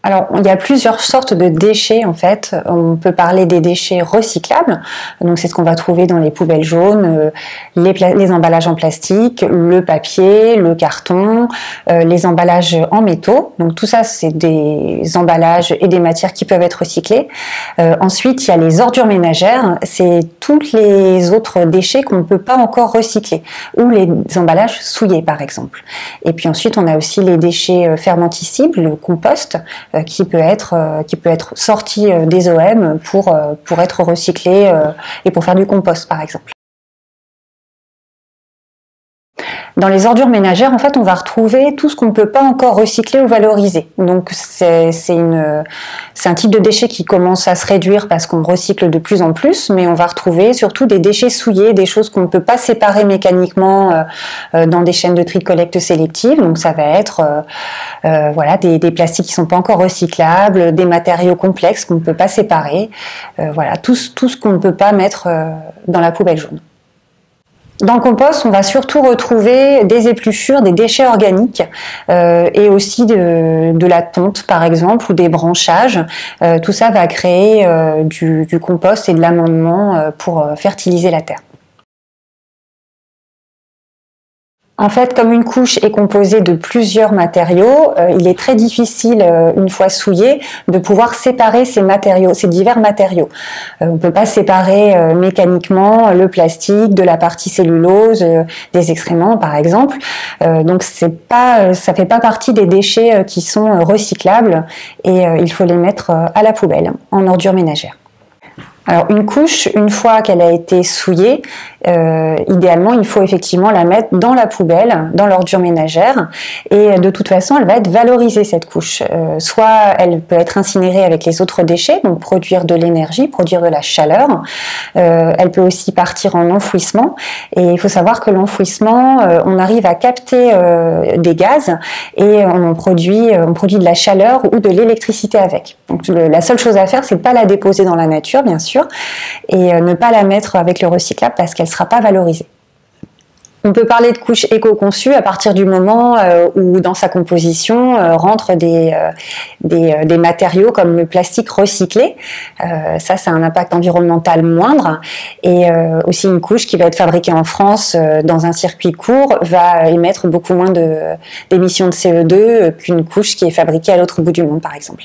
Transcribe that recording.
Alors, il y a plusieurs sortes de déchets en fait. On peut parler des déchets recyclables, donc c'est ce qu'on va trouver dans les poubelles jaunes, les emballages en plastique, le papier, le carton, les emballages en métaux. Donc tout ça, c'est des emballages et des matières qui peuvent être recyclées. Ensuite, il y a les ordures ménagères, c'est tous les autres déchets qu'on ne peut pas encore recycler, ou les emballages souillés par exemple. Et puis ensuite, on a aussi les déchets fermentescibles, le compost, qui peut être sorti des OM pour être recyclé et pour faire du compost par exemple. Dans les ordures ménagères, en fait, on va retrouver tout ce qu'on ne peut pas encore recycler ou valoriser. Donc c'est un type de déchet qui commence à se réduire parce qu'on recycle de plus en plus, mais on va retrouver surtout des déchets souillés, des choses qu'on ne peut pas séparer mécaniquement dans des chaînes de tri de collecte sélectives. Donc ça va être voilà, des plastiques qui ne sont pas encore recyclables, des matériaux complexes qu'on ne peut pas séparer, voilà, tout ce qu'on ne peut pas mettre dans la poubelle jaune. Dans le compost, on va surtout retrouver des épluchures, des déchets organiques et aussi de la tonte par exemple ou des branchages. Tout ça va créer du compost et de l'amendement pour fertiliser la terre. En fait, comme une couche est composée de plusieurs matériaux, il est très difficile, une fois souillé, de pouvoir séparer ces matériaux, ces divers matériaux. On ne peut pas séparer mécaniquement le plastique de la partie cellulose, des excréments par exemple. Donc ça fait pas partie des déchets qui sont recyclables et il faut les mettre à la poubelle, en ordures ménagères. Alors une couche, une fois qu'elle a été souillée, idéalement il faut effectivement la mettre dans la poubelle, dans l'ordure ménagère, et de toute façon elle va être valorisée cette couche. Soit elle peut être incinérée avec les autres déchets, donc produire de l'énergie, produire de la chaleur. Elle peut aussi partir en enfouissement, et il faut savoir que l'enfouissement, on arrive à capter des gaz et on produit de la chaleur ou de l'électricité avec. Donc la seule chose à faire, c'est de pas la déposer dans la nature bien sûr, et ne pas la mettre avec le recyclable parce qu'elle ne sera pas valorisée. On peut parler de couche éco-conçue à partir du moment où dans sa composition rentrent des matériaux comme le plastique recyclé. Ça a un impact environnemental moindre, et aussi une couche qui va être fabriquée en France dans un circuit court va émettre beaucoup moins d'émissions de CO2 qu'une couche qui est fabriquée à l'autre bout du monde par exemple.